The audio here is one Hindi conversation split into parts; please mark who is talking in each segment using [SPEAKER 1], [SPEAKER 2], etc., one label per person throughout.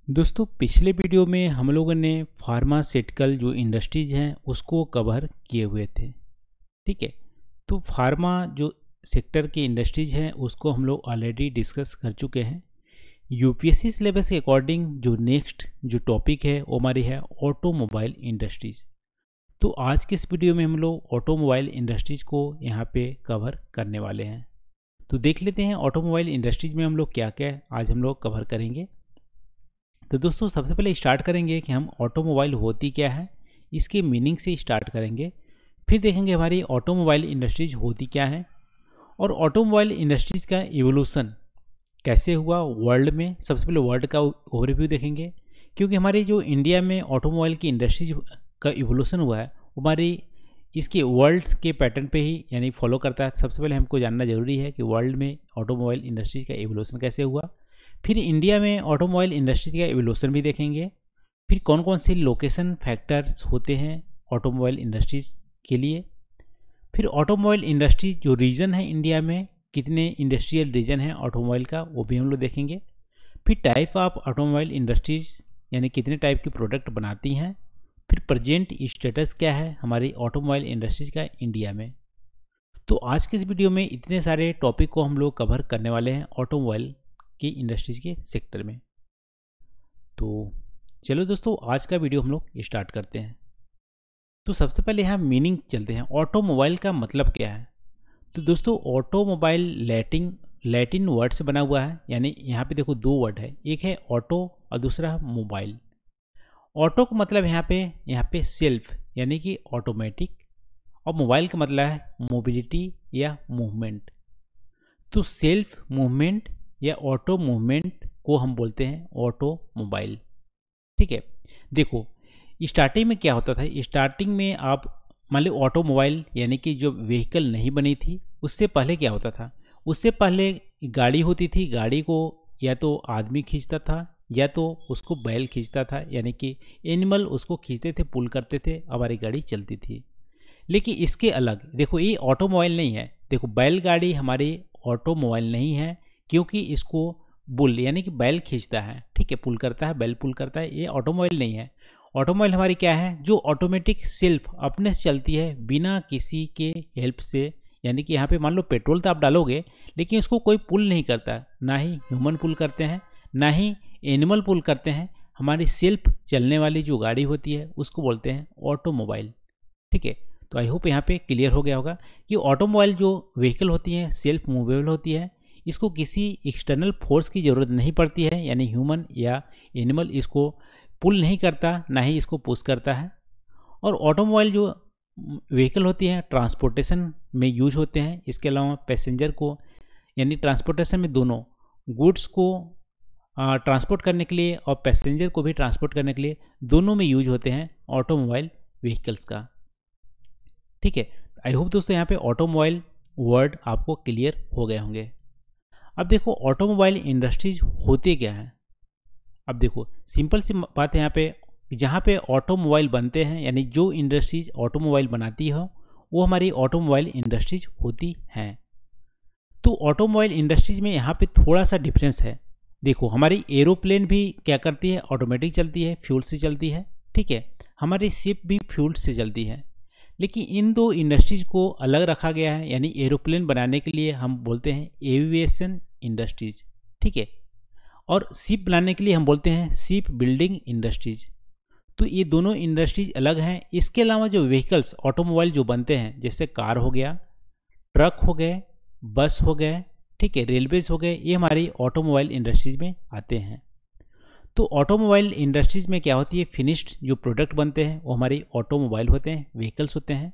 [SPEAKER 1] दोस्तों पिछले वीडियो में हम लोगों ने फार्मास्यूटिकल जो इंडस्ट्रीज हैं उसको कवर किए हुए थे। ठीक है। तो फार्मा जो सेक्टर की इंडस्ट्रीज हैं उसको हम लोग ऑलरेडी डिस्कस कर चुके हैं। यूपीएससी सिलेबस के अकॉर्डिंग जो नेक्स्ट जो टॉपिक है वो हमारी है ऑटोमोबाइल इंडस्ट्रीज। तो आज के इस वीडियो में हम लोग ऑटोमोबाइल इंडस्ट्रीज को यहाँ पे कवर करने वाले हैं। तो देख लेते हैं ऑटोमोबाइल इंडस्ट्रीज में हम लोग क्या क्या आज हम लोग कवर करेंगे। तो दोस्तों सबसे पहले स्टार्ट करेंगे कि हम ऑटोमोबाइल होती क्या है, इसके मीनिंग से स्टार्ट करेंगे। फिर देखेंगे हमारी ऑटोमोबाइल इंडस्ट्रीज होती क्या है और ऑटोमोबाइल इंडस्ट्रीज का इवोल्यूशन कैसे हुआ वर्ल्ड में। सबसे पहले वर्ल्ड का ओवरव्यू देखेंगे, क्योंकि हमारी जो इंडिया में ऑटोमोबाइल की इंडस्ट्रीज का इवोल्यूशन हुआ है हमारी इसके वर्ल्ड के पैटर्न पे ही यानी फॉलो करता है। सबसे पहले हमको जानना जरूरी है कि वर्ल्ड में ऑटोमोबाइल इंडस्ट्रीज का इवोल्यूशन कैसे हुआ। फिर इंडिया में ऑटोमोबाइल इंडस्ट्री का एवोल्यूशन भी देखेंगे। फिर कौन कौन से लोकेशन फैक्टर्स होते हैं ऑटोमोबाइल इंडस्ट्रीज के लिए। फिर ऑटोमोबाइल इंडस्ट्री जो रीजन है इंडिया में कितने इंडस्ट्रियल रीजन है ऑटोमोबाइल का वो भी हम लोग देखेंगे। फिर टाइप ऑफ ऑटोमोबाइल इंडस्ट्रीज यानी कितने टाइप के प्रोडक्ट बनाती हैं। फिर प्रेजेंट स्टेटस क्या है हमारी ऑटोमोबाइल इंडस्ट्रीज का इंडिया में। तो आज के इस वीडियो में इतने सारे टॉपिक को हम लोग कवर करने वाले हैं ऑटोमोबाइल की इंडस्ट्रीज के सेक्टर में। तो चलो दोस्तों आज का वीडियो हम लोग स्टार्ट करते हैं। तो सबसे पहले यहाँ मीनिंग चलते हैं, ऑटोमोबाइल का मतलब क्या है। तो दोस्तों ऑटोमोबाइल लैटिन वर्ड से बना हुआ है, यानी यहाँ पे देखो दो वर्ड है, एक है ऑटो और दूसरा मोबाइल। ऑटो का मतलब यहाँ पे सेल्फ यानी कि ऑटोमेटिक, और मोबाइल का मतलब है मोबिलिटी या मूवमेंट। तो सेल्फ मूवमेंट या ऑटो मूवमेंट को हम बोलते हैं ऑटोमोबाइल। ठीक है। देखो स्टार्टिंग में क्या होता था, स्टार्टिंग में आप मान लो ऑटोमोबाइल यानी कि जो व्हीकल नहीं बनी थी उससे पहले क्या होता था, उससे पहले गाड़ी होती थी। गाड़ी को या तो आदमी खींचता था या तो उसको बैल खींचता था, यानी कि एनिमल उसको खींचते थे, पुल करते थे, हमारी गाड़ी चलती थी। लेकिन इसके अलग देखो ये ऑटोमोबाइल नहीं है। देखो बैलगाड़ी हमारी ऑटोमोबाइल नहीं है, क्योंकि इसको बुल यानी कि बैल खींचता है, ठीक है, पुल करता है, बैल पुल करता है, ये ऑटोमोबाइल नहीं है। ऑटोमोबाइल हमारी क्या है, जो ऑटोमेटिक सेल्फ अपने से चलती है बिना किसी के हेल्प से। यानी कि यहाँ पे मान लो पेट्रोल तो आप डालोगे लेकिन उसको कोई पुल नहीं करता, ना ही ह्यूमन पुल करते हैं ना ही एनिमल पुल करते हैं। हमारी सेल्फ चलने वाली जो गाड़ी होती है उसको बोलते हैं ऑटोमोबाइल। ठीक है। तो आई होप यहाँ पे क्लियर हो गया होगा कि ऑटोमोबाइल जो व्हीकल होती है सेल्फ मूवेबल होती है, इसको किसी एक्सटर्नल फोर्स की ज़रूरत नहीं पड़ती है, यानी ह्यूमन या एनिमल इसको पुल नहीं करता ना ही इसको पुश करता है। और ऑटोमोबाइल जो व्हीकल होती है ट्रांसपोर्टेशन में यूज होते हैं। इसके अलावा पैसेंजर को यानी ट्रांसपोर्टेशन में दोनों गुड्स को ट्रांसपोर्ट करने के लिए और पैसेंजर को भी ट्रांसपोर्ट करने के लिए दोनों में यूज होते हैं ऑटोमोबाइल व्हीकल्स का। ठीक है। आई होप दोस्तों यहाँ पे ऑटोमोबाइल वर्ड आपको क्लियर हो गए होंगे। अब देखो ऑटोमोबाइल इंडस्ट्रीज होते क्या है। अब देखो सिंपल सी बात है यहाँ पे, जहाँ पे ऑटोमोबाइल बनते हैं यानी जो इंडस्ट्रीज ऑटोमोबाइल बनाती हो वो हमारी ऑटोमोबाइल इंडस्ट्रीज होती हैं। तो ऑटोमोबाइल इंडस्ट्रीज में यहाँ पे थोड़ा सा डिफरेंस है। देखो हमारी एरोप्लेन भी क्या करती है, ऑटोमेटिक चलती है, फ्यूल से चलती है। ठीक है। हमारी शिप भी फ्यूल से चलती है। लेकिन इन दो इंडस्ट्रीज को अलग रखा गया है, यानी एरोप्लेन बनाने के लिए हम बोलते हैं एविएशन इंडस्ट्रीज। ठीक है। और शिप बनाने के लिए हम बोलते हैं शिप बिल्डिंग इंडस्ट्रीज। तो ये दोनों इंडस्ट्रीज अलग हैं। इसके अलावा जो व्हीकल्स ऑटोमोबाइल जो बनते हैं जैसे कार हो गया, ट्रक हो गए, बस हो गए, ठीक है, रेलवेज हो गए, ये हमारी ऑटोमोबाइल इंडस्ट्रीज में आते हैं। तो ऑटोमोबाइल इंडस्ट्रीज में क्या होती है, फिनिश्ड जो प्रोडक्ट बनते हैं वो हमारी ऑटोमोबाइल होते हैं, व्हीकल्स होते हैं।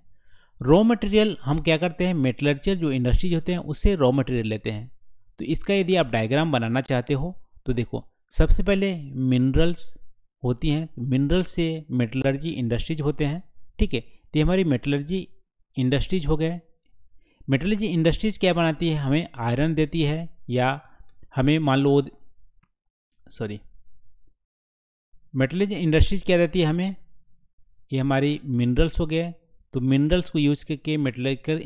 [SPEAKER 1] रॉ मटेरियल हम क्या करते हैं, मेटलर्जिकल जो इंडस्ट्रीज होते हैं उससे रॉ मटेरियल लेते हैं। तो इसका यदि आप डायग्राम बनाना चाहते हो तो देखो सबसे पहले मिनरल्स होती हैं, मिनरल से मेटलर्जी इंडस्ट्रीज होते हैं। ठीक है। तो हमारी मेटलर्जी इंडस्ट्रीज हो गए। मेटलर्जी इंडस्ट्रीज क्या बनाती है, हमें आयरन देती है, या हमें मान लो मेटलर्जी इंडस्ट्रीज क्या देती है हमें, ये हमारी मिनरल्स हो गए। तो मिनरल्स को यूज करके मेटलर्जिकल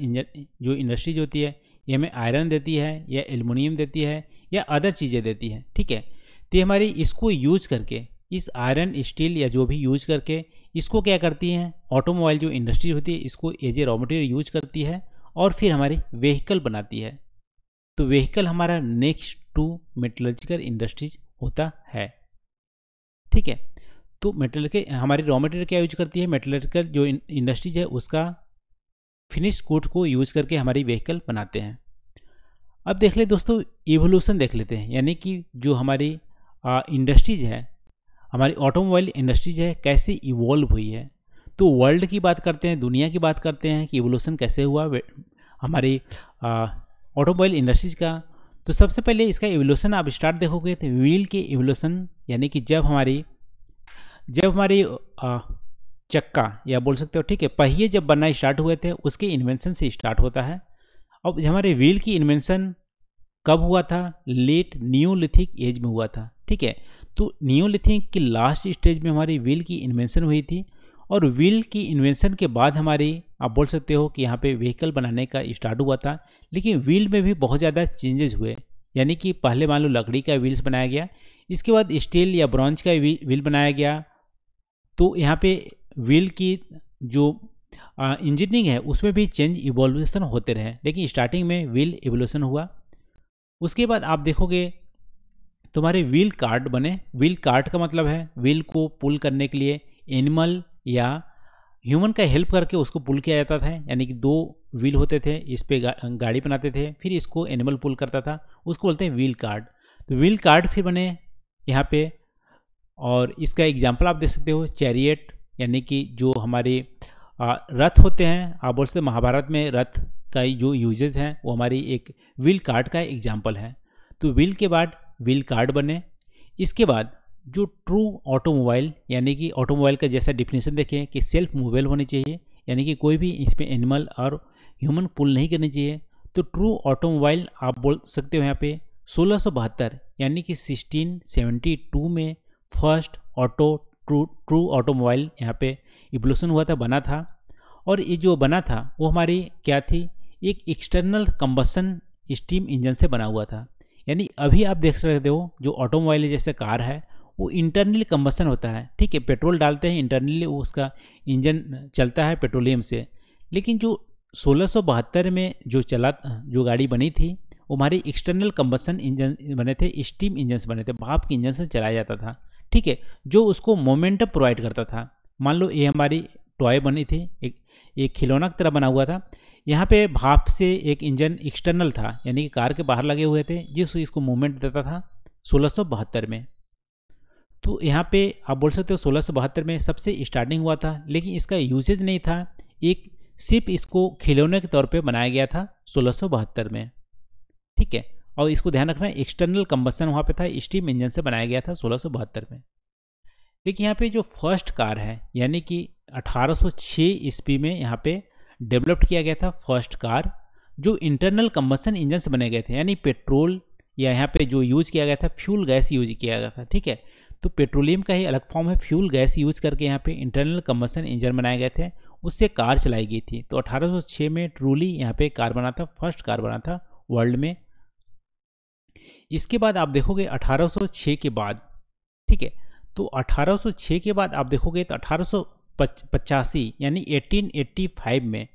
[SPEAKER 1] जो इंडस्ट्रीज होती है ये हमें आयरन देती है या एल्युमिनियम देती है या अदर चीज़ें देती है। ठीक है। तो हमारी इसको यूज करके, इस आयरन स्टील या जो भी यूज करके इसको क्या करती हैं, ऑटोमोबाइल जो इंडस्ट्री होती है इसको as a raw material use करती है और फिर हमारी व्हीकल बनाती है। तो व्हीकल हमारा नेक्स्ट टू मेटलर्जिकल इंडस्ट्रीज होता है। ठीक है, तो मेटल के हमारी रॉ मटेरियल क्या यूज करती है, मेटलर्जिकल जो इंडस्ट्रीज है उसका फिनिश गुड को यूज करके हमारी व्हीकल बनाते हैं। अब देख ले दोस्तों, इवोल्यूशन देख लेते हैं, यानी कि जो हमारी इंडस्ट्रीज है, हमारी ऑटोमोबाइल इंडस्ट्रीज है कैसे इवॉल्व हुई है। तो वर्ल्ड की बात करते हैं, दुनिया की बात करते हैं कि इवोल्यूशन कैसे हुआ हमारी ऑटोमोबाइल इंडस्ट्रीज का। तो सबसे पहले इसका इवोल्यूशन आप स्टार्ट देखोगे तो व्हील के इवोल्यूशन, यानी कि जब हमारी चक्का या बोल सकते हो, ठीक है, पहिए जब बनना स्टार्ट हुए थे उसके इन्वेंशन से स्टार्ट होता है। अब हमारे व्हील की इन्वेंशन कब हुआ था, लेट नियोलिथिक एज में हुआ था। ठीक है, तो नियोलिथिक की लास्ट स्टेज में हमारी व्हील की इन्वेंशन हुई थी और व्हील की इन्वेंशन के बाद हमारी आप बोल सकते हो कि यहाँ पे व्हीकल बनाने का स्टार्ट हुआ था। लेकिन व्हील में भी बहुत ज़्यादा चेंजेस हुए, यानी कि पहले मान लो लकड़ी का व्हील्स बनाया गया, इसके बाद स्टील या ब्रॉन्ज का व्हील बनाया गया। तो यहाँ पे व्हील की जो इंजीनियरिंग है उसमें भी चेंज इवोल्यूशन होते रहे, लेकिन स्टार्टिंग में व्हील इवोल्यूशन हुआ। उसके बाद आप देखोगे तुम्हारे व्हील कार्ट बने। व्हील कार्ट का मतलब है व्हील को पुल करने के लिए एनिमल या ह्यूमन का हेल्प करके उसको पुल किया जाता था, यानी कि दो व्हील होते थे, इस पे गाड़ी बनाते थे, फिर इसको एनिमल पुल करता था, उसको बोलते हैं व्हील कार्ट। तो व्हील कार्ट फिर बने यहाँ पे, और इसका एग्जाम्पल आप देख सकते हो चैरियट, यानी कि जो हमारे रथ होते हैं, आप बोल सकते हैं महाभारत में रथ का जो यूजेज हैं वो हमारी एक व्हील कार्ट का एग्जाम्पल है। तो व्हील के बाद व्हील कार्ट बने। इसके बाद जो ट्रू ऑटोमोबाइल, यानी कि ऑटोमोबाइल का जैसा डिफिनेशन देखें कि सेल्फ मूवेबल होनी चाहिए, यानी कि कोई भी इसमें एनिमल और ह्यूमन पुल नहीं करनी चाहिए। तो ट्रू ऑटोमोबाइल आप बोल सकते हो यहाँ पे 1672 यानी कि 1672 में फर्स्ट ट्रू ऑटोमोबाइल यहाँ पे इवोल्यूशन हुआ था, बना था। और ये जो बना था वो हमारी क्या थी, एक एक्सटर्नल कंबसन स्टीम इंजन से बना हुआ था। यानी अभी आप देख सकते हो जो ऑटोमोबाइल जैसे कार है वो इंटरनली कंबसन होता है। ठीक है, पेट्रोल डालते हैं, इंटरनली उसका इंजन चलता है पेट्रोलियम से। लेकिन जो 1672 में जो गाड़ी बनी थी वो हमारी एक्सटर्नल कंबसन इंजन बने थे, स्टीम इंजन बने थे, भाप के इंजन से चलाया जाता था। ठीक है, जो उसको मोमेंटम प्रोवाइड करता था। मान लो ये हमारी टॉय बनी थी, एक खिलौना की तरह बना हुआ था, यहाँ पे भाप से एक इंजन एक्सटर्नल था, यानी कि कार के बाहर लगे हुए थे, जिस इसको मूवमेंट देता था 1672 में। तो यहाँ पे आप बोल सकते हो 1672 में सबसे स्टार्टिंग हुआ था, लेकिन इसका यूजेज नहीं था, एक सिर्फ इसको खिलौने के तौर पे बनाया गया था 1672 में। ठीक है, और इसको ध्यान रखना एक्सटर्नल कंबसन वहाँ पे था, स्टीम इंजन से बनाया गया था 1672 में। लेकिन यहाँ पे जो फर्स्ट कार है, यानी कि 1806 ईस्वी में यहाँ पे डेवलप्ड किया गया था फर्स्ट कार, जो इंटरनल कंबसन इंजन से बने गए थे, यानी पेट्रोल या यहाँ पे जो यूज किया गया था फ्यूल गैस यूज किया गया था। ठीक है, तो पेट्रोलियम का ही अलग फॉर्म है, फ्यूल गैस यूज करके यहाँ पे इंटरनल कंबसन इंजन बनाए गए थे, उससे कार चलाई गई थी। तो 1806 में ट्रूली यहाँ पे कार बना था, फर्स्ट कार बना था वर्ल्ड में। इसके बाद आप देखोगे 1806 के बाद, ठीक है, तो 1806 के बाद आप देखोगे तो 1885 यानी 1885 में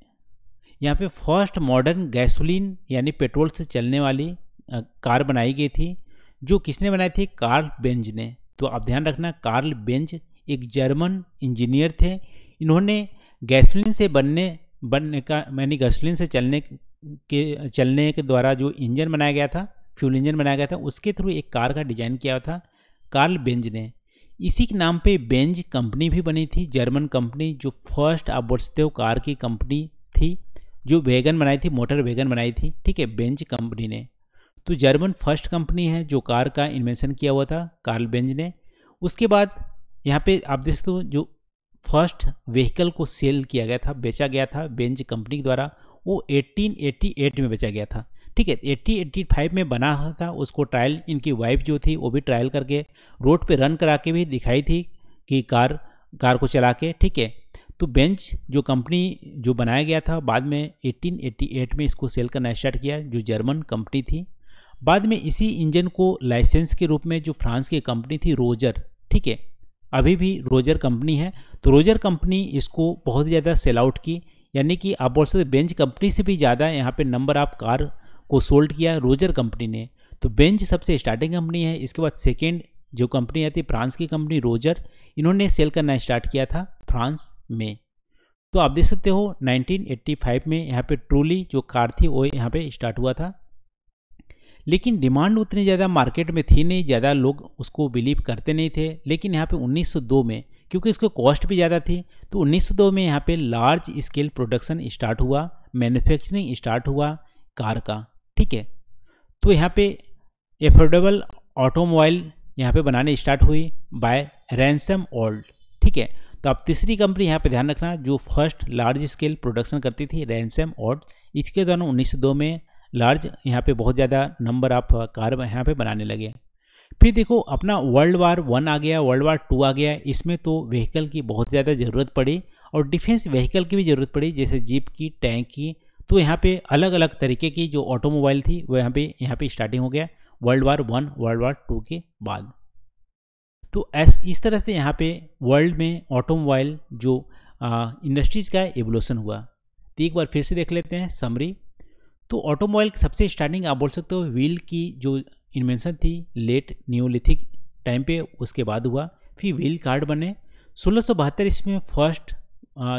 [SPEAKER 1] यहाँ पे फर्स्ट मॉडर्न गैसोलीन यानी पेट्रोल से चलने वाली कार बनाई गई थी, जो किसने बनाई थी, कार्ल बेंज ने। तो आप ध्यान रखना, कार्ल बेंज एक जर्मन इंजीनियर थे। इन्होंने गैसोलीन से बनने का यानी गैसोलीन से चलने के द्वारा जो इंजन बनाया गया था, फ्यूल इंजन बनाया गया था, उसके थ्रू एक कार का डिजाइन किया था कार्ल बेंज ने। इसी के नाम पे बेंज कंपनी भी बनी थी, जर्मन कंपनी, जो फर्स्ट आप बोल सकते हो कार की कंपनी थी, जो वैगन बनाई थी, मोटर वैगन बनाई थी। ठीक है, बेंज कंपनी ने। तो जर्मन फर्स्ट कंपनी है जो कार का इन्वेंशन किया हुआ था कार्ल बेंज ने। उसके बाद यहाँ पे आप देख सकते हो जो फर्स्ट व्हीकल को सेल किया गया था, बेचा गया था बेंज कंपनी के द्वारा, वो 1888 में बेचा गया था। ठीक है, 1885 में बना था, उसको ट्रायल इनकी वाइफ जो थी वो भी ट्रायल करके रोड पे रन करा के भी दिखाई थी कि कार को चला के। ठीक है, तो बेंज जो कंपनी जो बनाया गया था बाद में 1888 में इसको सेल करना स्टार्ट किया, जो जर्मन कंपनी थी। बाद में इसी इंजन को लाइसेंस के रूप में जो फ्रांस की कंपनी थी रोजर, ठीक है, अभी भी रोजर कंपनी है, तो रोजर कंपनी इसको बहुत ज़्यादा सेल आउट की, यानी कि आप बोल सकते बेंज कंपनी से भी ज़्यादा यहाँ पे नंबर ऑफ कार को सोल्ड किया रोजर कंपनी ने। तो बेंज सबसे स्टार्टिंग कंपनी है, इसके बाद सेकेंड जो कंपनी आती है फ्रांस की कंपनी रोजर, इन्होंने सेल करना स्टार्ट किया था फ्रांस में। तो आप देख सकते हो 1985 में यहाँ पे ट्रूली जो कार थी वो यहाँ पे स्टार्ट हुआ था, लेकिन डिमांड उतनी ज़्यादा मार्केट में थी नहीं, ज़्यादा लोग उसको बिलीव करते नहीं थे। लेकिन यहाँ पे 1902 में, क्योंकि इसको कॉस्ट भी ज़्यादा थी, तो 1902 में यहाँ पे लार्ज स्केल प्रोडक्शन स्टार्ट हुआ, मैन्युफैक्चरिंग स्टार्ट हुआ कार का, ठीक है। तो यहाँ पे एफोर्डेबल ऑटोमोबाइल यहाँ पे बनाने स्टार्ट हुई बाय रैनसम ओल्ड, ठीक है। तो आप तीसरी कंपनी यहाँ पे ध्यान रखना जो फर्स्ट लार्ज स्केल प्रोडक्शन करती थी रैनसम ओल्ड, इसके दौरान 1902 में लार्ज यहाँ पे बहुत ज़्यादा नंबर ऑफ कार यहाँ पे बनाने लगे। फिर देखो अपना वर्ल्ड वार 1 आ गया, वर्ल्ड वार 2 आ गया, इसमें तो व्हीकल की बहुत ज़्यादा ज़रूरत पड़ी और डिफेंस व्हीकल की भी ज़रूरत पड़ी, जैसे जीप की, टैंक की। तो यहाँ पे अलग अलग तरीके की जो ऑटोमोबाइल थी वो यहाँ पे स्टार्टिंग हो गया वर्ल्ड वार 1 वर्ल्ड वार 2 के बाद। तो इस तरह से यहाँ पे वर्ल्ड में ऑटोमोबाइल जो इंडस्ट्रीज़ का एवोल्यूशन हुआ। तो एक बार फिर से देख लेते हैं समरी। तो ऑटोमोबाइल सबसे स्टार्टिंग आप बोल सकते हो व्हील की जो इन्वेंशन थी लेट न्यूलिथिक टाइम पे, उसके बाद हुआ। फिर व्हील कार्ड बने 1672 इसमें फर्स्ट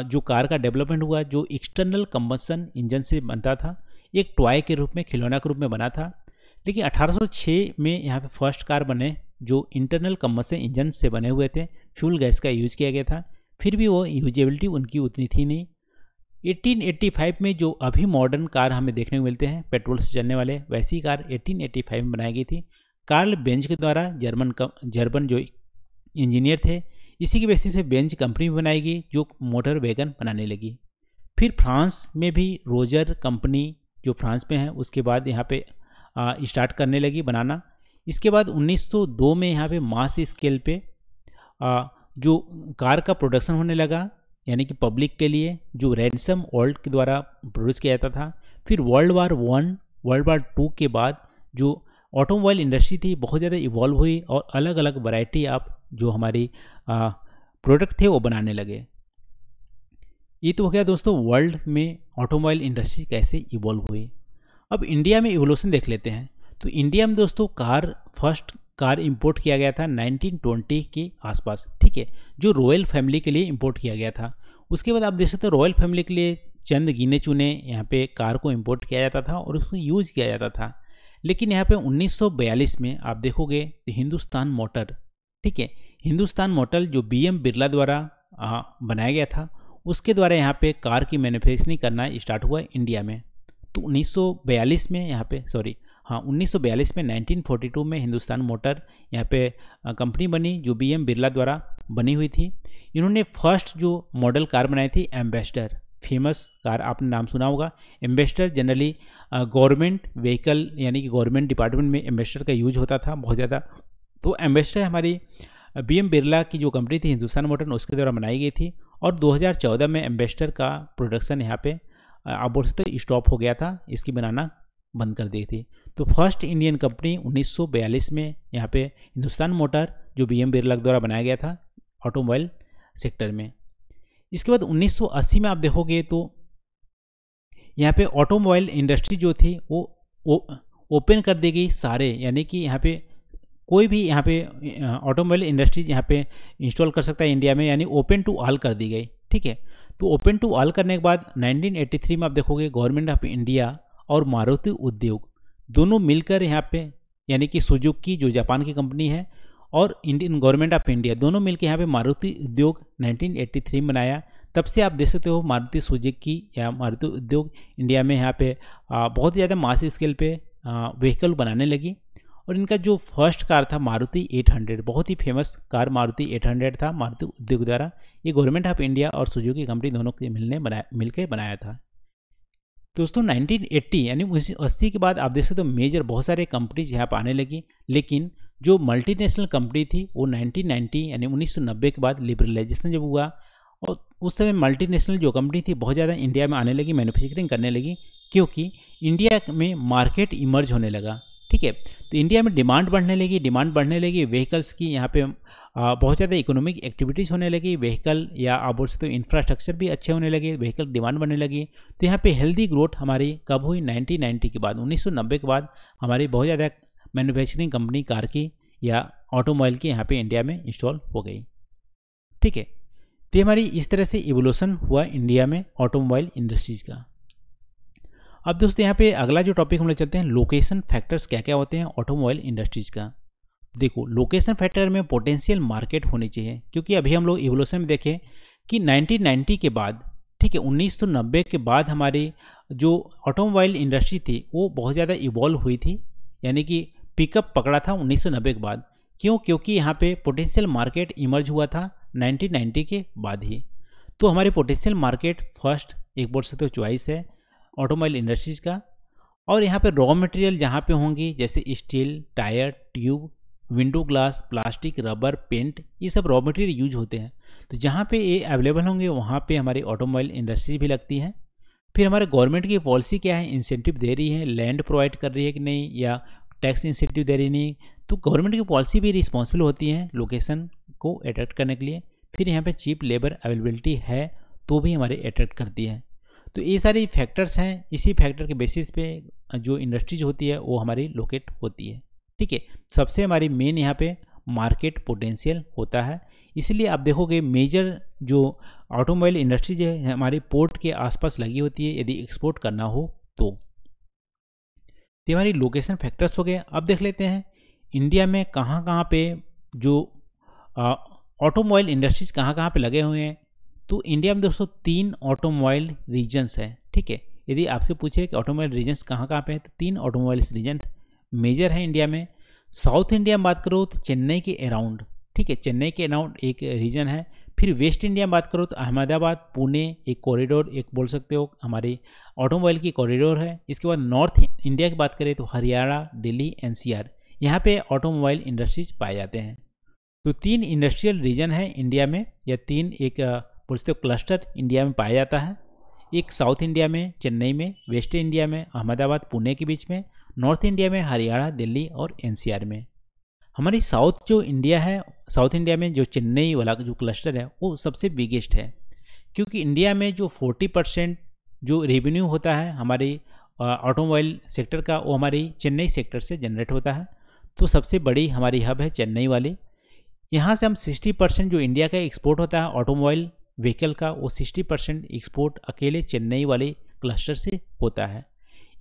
[SPEAKER 1] जो कार का डेवलपमेंट हुआ जो एक्सटर्नल कंबशन इंजन से बनता था, एक टॉय के रूप में, खिलौना के रूप में बना था। लेकिन 1806 में यहाँ पे फर्स्ट कार बने जो इंटरनल कंबशन इंजन से बने हुए थे, फ्यूल गैस का यूज़ किया गया था, फिर भी वो यूजेबिलिटी उनकी उतनी थी नहीं। 1885 में जो अभी मॉडर्न कार हमें देखने को मिलते हैं पेट्रोल से चलने वाले, वैसी कार 1885 में बनाई गई थी कार्ल बेंज के द्वारा, जर्मन जो इंजीनियर थे। इसी की बेसिस पे बेंज कंपनी बनाई गई जो मोटर वैगन बनाने लगी। फिर फ्रांस में भी रोजर कंपनी जो फ्रांस में है उसके बाद यहाँ पे स्टार्ट करने लगी बनाना। इसके बाद 1902 में यहाँ पे मास स्केल पे जो कार का प्रोडक्शन होने लगा, यानी कि पब्लिक के लिए, जो रैनसम ओल्ड के द्वारा प्रोड्यूस किया जाता था। फिर वर्ल्ड वार 1 वर्ल्ड वार 2 के बाद जो ऑटोमोबाइल इंडस्ट्री थी बहुत ज़्यादा इवॉल्व हुई और अलग अलग वैरायटी ऑफ जो हमारी प्रोडक्ट थे वो बनाने लगे। ये तो हो गया दोस्तों वर्ल्ड में ऑटोमोबाइल इंडस्ट्री कैसे इवॉल्व हुई। अब इंडिया में इवोल्यूशन देख लेते हैं। तो इंडिया में दोस्तों फर्स्ट कार इंपोर्ट किया गया था 1920 के आसपास, ठीक है, जो रॉयल फैमिली के लिए इंपोर्ट किया गया था। उसके बाद आप देख सकते हो रॉयल फैमिली के लिए चंद गिने चुने यहाँ पे कार को इंपोर्ट किया जाता था और उसको यूज़ किया जाता था। लेकिन यहाँ पे 1942 में आप देखोगे तो हिंदुस्तान मोटर, ठीक है, हिंदुस्तान मोटर जो BM बिरला द्वारा बनाया गया था, उसके द्वारा यहाँ पे कार की मैन्युफैक्चरिंग करना स्टार्ट हुआ इंडिया में। तो 1942 में यहाँ पे 1942 में 1942 में हिंदुस्तान मोटर यहाँ पे कंपनी बनी जो BM बिरला द्वारा बनी हुई थी। इन्होंने फर्स्ट जो मॉडल कार बनाई थी एम्बेसडर, फेमस कार आपने नाम सुना होगा। एम्बेसडर जनरली गवर्नमेंट व्हीकल यानी कि गवर्नमेंट डिपार्टमेंट में एम्बेसडर का यूज होता था बहुत ज़्यादा। तो एम्बेसडर हमारी BM बिरला की जो कंपनी थी हिंदुस्तान मोटर उसके द्वारा बनाई गई थी और 2014 में एम्बेसडर का प्रोडक्शन यहाँ पे आप बोल सकते स्टॉप हो गया था, इसकी बनाना बंद कर दी थी। तो फर्स्ट इंडियन कंपनी 1942 में यहाँ पे हिंदुस्तान मोटर जो BM बिरला द्वारा बनाया गया था ऑटोमोबाइल सेक्टर में। इसके बाद 1980 में आप देखोगे तो यहाँ पे ऑटोमोबाइल इंडस्ट्री जो थी वो ओपन कर दी गई सारे, यानी कि यहाँ पे कोई भी यहाँ पे ऑटोमोबाइल इंडस्ट्री यहाँ पे इंस्टॉल कर सकता है इंडिया में, यानी ओपन टू ऑल कर दी गई, ठीक है। तो ओपन टू ऑल करने के बाद 1983 में आप देखोगे गवर्नमेंट ऑफ इंडिया और मारुति उद्योग दोनों मिलकर यहाँ पे, यानी कि सुजुकी जो जापान की कंपनी है और इंडियन गवर्नमेंट ऑफ इंडिया दोनों मिलकर यहाँ पे मारुति उद्योग 1983 में बनाया। तब से आप देख सकते हो मारुति सुजुकी या मारुति उद्योग इंडिया में यहाँ पे बहुत ज़्यादा मास स्केल पे व्हीकल बनाने लगी। और इनका जो फर्स्ट कार था मारुति 800, बहुत ही फेमस कार मारुति 800 था मारुति उद्योग द्वारा। ये गवर्नमेंट ऑफ इंडिया और सुजुकी कंपनी दोनों के मिलकर बनाया था। दोस्तों 1980 यानी 1980 के बाद आप देख सकते हो मेजर बहुत सारे कंपनीज यहाँ पर आने लगी, लेकिन जो मल्टीनेशनल कंपनी थी वो 1990 यानी 1990 के बाद लिबरलाइजेशन जब हुआ और उस समय मल्टीनेशनल जो कंपनी थी बहुत ज़्यादा इंडिया में आने लगी, मैन्युफैक्चरिंग करने लगी, क्योंकि इंडिया में मार्केट इमर्ज होने लगा। ठीक है। तो इंडिया में डिमांड बढ़ने लगी व्हीकल्स की, यहाँ पे बहुत ज़्यादा इकोनॉमिक एक्टिविटीज़ होने लगी, व्हीकल या आप बोल सकते हो इंफ्रास्ट्रक्चर भी अच्छे होने लगे, व्हीकल डिमांड बढ़ने लगी। तो यहाँ पे हेल्दी ग्रोथ हमारी कब हुई? 1990 के बाद, 1990 के बाद हमारी बहुत ज़्यादा मैन्युफैक्चरिंग कंपनी कार की या ऑटोमोबाइल की यहाँ पे इंडिया में इंस्टॉल हो गई। ठीक है, तो हमारी इस तरह से इवोल्यूशन हुआ इंडिया में ऑटोमोबाइल इंडस्ट्रीज़ का। अब दोस्तों यहाँ पे अगला जो टॉपिक हम लोग चलते हैं, लोकेशन फैक्टर्स क्या क्या होते हैं ऑटोमोबाइल इंडस्ट्रीज़ का। देखो, लोकेशन फैक्टर में पोटेंशियल मार्केट होनी चाहिए, क्योंकि अभी हम लोग इवोल्यूशन में देखें कि 1990 के बाद, ठीक है, 1990 के बाद हमारी जो ऑटोमोबाइल इंडस्ट्री थी वो बहुत ज़्यादा इवॉल्व हुई थी, यानी कि पिकअप पकड़ा था 1990 के बाद। क्यों? क्योंकि यहाँ पे पोटेंशियल मार्केट इमर्ज हुआ था 1990 के बाद ही। तो हमारी पोटेंशियल मार्केट फर्स्ट एक बोल सकते हो चॉइस है ऑटोमोबाइल इंडस्ट्रीज़ का। और यहाँ पे रॉ मटेरियल जहाँ पे होंगी जैसे steel, tyre, tube, window glass, plastic, rubber, paint, ये सब रॉ मटेरियल यूज होते हैं। तो जहाँ पे ये अवेलेबल होंगे वहाँ पे हमारी ऑटोमोबाइल इंडस्ट्री भी लगती है। फिर हमारे गवर्नमेंट की पॉलिसी क्या है, इंसेंटिव दे रही है, लैंड प्रोवाइड कर रही है कि नहीं, या टैक्स इंसेंटिव दे रही नहीं। तो गवर्नमेंट की पॉलिसी भी रिस्पॉन्सिबल होती है लोकेशन को अट्रैक्ट करने के लिए। फिर यहाँ पे चीप लेबर अवेलेबिलिटी है तो भी हमारे अट्रैक्ट करती है। तो ये सारे फैक्टर्स हैं, इसी फैक्टर के बेसिस पे जो इंडस्ट्रीज होती है वो हमारी लोकेट होती है। ठीक है, सबसे हमारी मेन यहाँ पे मार्केट पोटेंशियल होता है। इसलिए आप देखोगे मेजर जो ऑटोमोबाइल इंडस्ट्रीज है हमारी पोर्ट के आसपास लगी होती है यदि एक्सपोर्ट करना हो तो। ये हमारी लोकेशन फैक्टर्स हो गए। अब देख लेते हैं इंडिया में कहाँ पे जो ऑटोमोबाइल इंडस्ट्रीज कहाँ पे लगे हुए हैं। तो इंडिया में दोस्तों 3 ऑटोमोबाइल रीजन्स हैं। ठीक है, यदि आपसे पूछे कि ऑटोमोबाइल रीजन्स कहाँ पे हैं तो 3 ऑटोमोबाइल रीजन मेजर है इंडिया में। साउथ इंडिया में बात करो तो चेन्नई के अराउंड, ठीक है, चेन्नई के अराउंड एक रीजन है। फिर वेस्ट इंडिया में बात करो तो अहमदाबाद, पुणे एक कॉरिडोर, एक बोल सकते हो हमारी ऑटोमोबाइल की कॉरिडोर है। इसके बाद नॉर्थ इंडिया की बात करें तो हरियाणा, दिल्ली, एनसीआर, यहाँ पे ऑटोमोबाइल इंडस्ट्रीज पाए जाते हैं। तो 3 इंडस्ट्रियल रीजन है इंडिया में, या 3 एक बोल सकते हो क्लस्टर इंडिया में पाया जाता है। एक साउथ इंडिया में चेन्नई में, वेस्ट इंडिया में अहमदाबाद, पुणे के बीच में, नॉर्थ इंडिया में हरियाणा, दिल्ली और एनसीआर में। हमारी साउथ जो इंडिया है, साउथ इंडिया में जो चेन्नई वाला जो क्लस्टर है वो सबसे बिगेस्ट है, क्योंकि इंडिया में जो 40% जो रेवेन्यू होता है हमारी ऑटोमोबाइल सेक्टर का वो हमारी चेन्नई सेक्टर से जनरेट होता है। तो सबसे बड़ी हमारी हब है चेन्नई वाली। यहाँ से हम 60% जो इंडिया का एक्सपोर्ट होता है ऑटोमोबाइल व्हीकल का, वो 60% एक्सपोर्ट अकेले चेन्नई वाले क्लस्टर से होता है।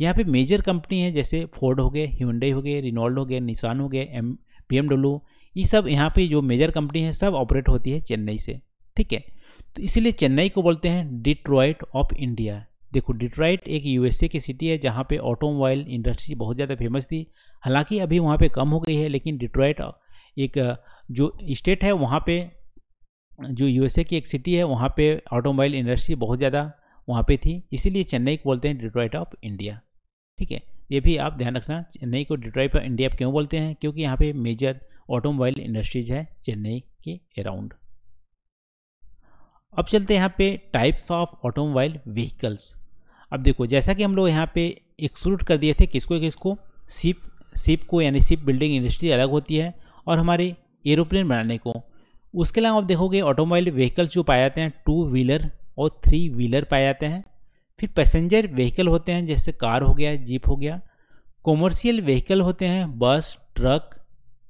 [SPEAKER 1] यहाँ पे मेजर कंपनी है जैसे फोर्ड हो गए, ह्यूंडई हो गए, रिनॉल्ट हो गए, निसान हो गए, BMW, ये सब यहाँ पे जो मेजर कंपनी है सब ऑपरेट होती है चेन्नई से। ठीक है, तो इसलिए चेन्नई को बोलते हैं डिट्रॉइट ऑफ इंडिया। देखो, डिट्रॉइट एक USA की सिटी है जहाँ पे ऑटोमोबाइल इंडस्ट्री बहुत ज़्यादा फेमस थी। हालांकि अभी वहाँ पे कम हो गई है, लेकिन डिट्रॉइट एक जो स्टेट है वहाँ पे, जो USA की एक सिटी है वहाँ पे ऑटोमोबाइल इंडस्ट्री बहुत ज़्यादा वहाँ पे थी, इसीलिए चेन्नई को बोलते हैं डिट्रॉइट ऑफ इंडिया। ठीक है, ये भी आप ध्यान रखना, चेन्नई को डिट्रॉइट ऑफ इंडिया क्यों बोलते हैं, क्योंकि यहाँ पे मेजर ऑटोमोबाइल इंडस्ट्रीज है चेन्नई के अराउंड। अब चलते हैं यहाँ पे टाइप्स ऑफ ऑटोमोबाइल व्हीकल्स। अब देखो, जैसा कि हम लोग यहाँ पे एक्सक्लूड कर दिए थे किसको, शिप को, यानी शिप बिल्डिंग इंडस्ट्री अलग होती है, और हमारे एरोप्लेन बनाने को। उसके अलावा आप देखोगे ऑटोमोबाइल व्हीकल्स जो पाए जाते हैं 2 व्हीलर और 3 व्हीलर पाए जाते हैं। फिर पैसेंजर व्हीकल होते हैं जैसे कार हो गया, जीप हो गया। कॉमर्शियल व्हीकल होते हैं बस, truck,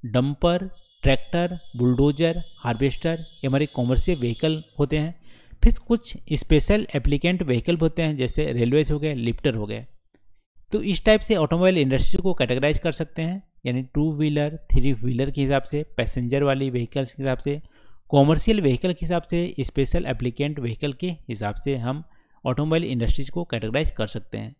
[SPEAKER 1] dumper, tractor, bulldozer, harvester, ये हमारे कॉमर्शियल व्हीकल होते हैं। फिर कुछ स्पेशल एप्लीकेंट व्हीकल होते हैं जैसे रेलवेज हो गए, लिफ्टर हो गए। तो इस टाइप से ऑटोमोबाइल इंडस्ट्री को कैटेगराइज कर सकते हैं, यानी 2 व्हीलर, 3 व्हीलर के हिसाब से, पैसेंजर वाली व्हीकल्स के हिसाब से, कॉमर्शियल व्हीकल के हिसाब से, स्पेशल एप्लीकेंट व्हीकल के हिसाब से हम ऑटोमोबाइल इंडस्ट्रीज को कैटेगराइज कर सकते हैं।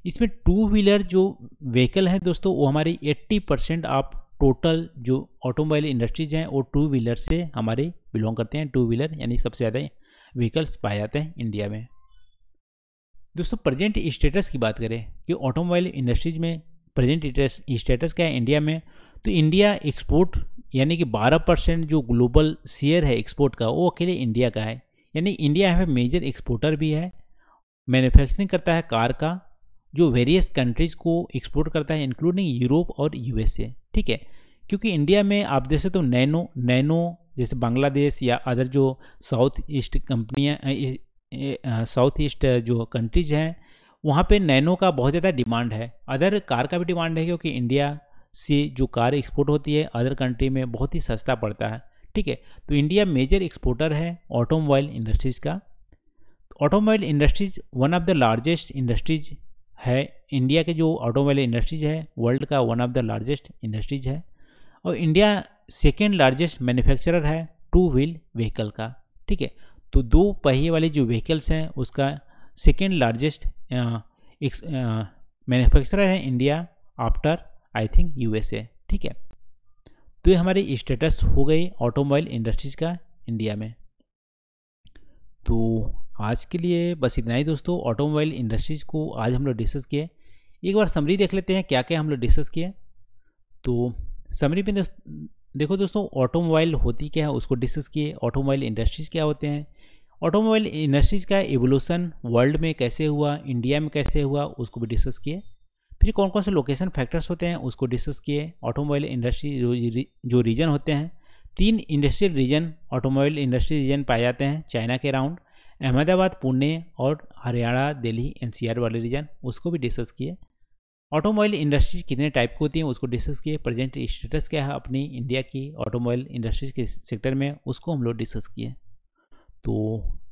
[SPEAKER 1] इसमें 2 व्हीलर जो व्हीकल है दोस्तों वो हमारी 80% ऑफ टोटल जो ऑटोमोबाइल इंडस्ट्रीज हैं वो 2 व्हीलर से हमारे बिलोंग करते हैं। 2 व्हीलर यानी सबसे ज़्यादा व्हीकल्स पाए जाते हैं इंडिया में। दोस्तों, प्रेजेंट स्टेटस की बात करें कि ऑटोमोबाइल इंडस्ट्रीज में प्रेजेंट स्टेटस क्या है इंडिया में, तो इंडिया एक्सपोर्ट यानी कि 12% जो ग्लोबल शेयर है एक्सपोर्ट का वो अकेले इंडिया का है। यानी इंडिया यहाँ पे मेजर एक्सपोर्टर भी है, मैन्युफैक्चरिंग करता है कार का, जो वेरियस कंट्रीज़ को एक्सपोर्ट करता है इंक्लूडिंग यूरोप और यूएसए, ठीक है। क्योंकि इंडिया में आप देखें तो नैनो जैसे बांग्लादेश या अदर जो साउथ ईस्ट कंपनियाँ साउथ ईस्ट जो कंट्रीज़ हैं वहाँ पे नैनो का बहुत ज़्यादा डिमांड है। अदर कार का भी डिमांड है क्योंकि इंडिया से जो कार एक्सपोर्ट होती है अदर कंट्री में बहुत ही सस्ता पड़ता है, ठीक है। तो इंडिया मेजर एक्सपोर्टर है ऑटोमोबाइल इंडस्ट्रीज़ का। Automobile industries one of the largest industries है। इंडिया के जो ऑटोमोबाइल इंडस्ट्रीज है वर्ल्ड का one of the largest industries है। और इंडिया सेकेंड लार्जेस्ट मैन्युफैक्चरर है टू व्हील व्हीकल का, ठीक है। तो दो पहिए वाले जो व्हीकल्स हैं उसका सेकेंड लार्जेस्ट मैन्युफैक्चरर है India after I think USA, ठीक है। तो ये हमारी स्टेटस हो गई ऑटोमोबाइल इंडस्ट्रीज का इंडिया में। तो आज के लिए बस इतना ही दोस्तों, ऑटोमोबाइल इंडस्ट्रीज़ को आज हम लोग डिस्कस किए। एक बार समरी देख लेते हैं क्या क्या हम लोग डिस्कस किए। तो समरी में देखो दोस्तों, ऑटोमोबाइल होती क्या है उसको डिस्कस किए, ऑटोमोबाइल इंडस्ट्रीज़ क्या होते हैं, ऑटोमोबाइल इंडस्ट्रीज़ का एवोल्यूशन वर्ल्ड में कैसे हुआ, इंडिया में कैसे हुआ उसको भी डिस्कस किए। फिर कौन कौन से लोकेशन फैक्टर्स होते हैं उसको डिस्कस किए। ऑटोमोबाइल इंडस्ट्री जो रीजन होते हैं, 3 industrial region automobile industry region पाए जाते हैं चाइना के अराउंड, अहमदाबाद, पुणे और हरियाणा, दिल्ली, एनसीआर वाले रीजन, उसको भी डिस्कस किए। ऑटोमोबाइल इंडस्ट्रीज कितने टाइप की होती हैं उसको डिस्कस किए। प्रेजेंट स्टेटस क्या है अपनी इंडिया की ऑटोमोबाइल इंडस्ट्रीज के सेक्टर में उसको हम लोग डिस्कस किए। तो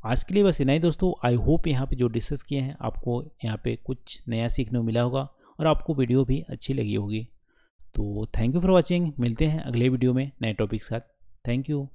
[SPEAKER 1] आज के लिए बस इतना ही दोस्तों। आई होप यहाँ पे जो डिस्कस किए हैं आपको यहाँ पे कुछ नया सीखने को मिला होगा और आपको वीडियो भी अच्छी लगी होगी। तो थैंक यू फॉर वॉचिंग। मिलते हैं अगले वीडियो में नए टॉपिक के साथ। Thank you.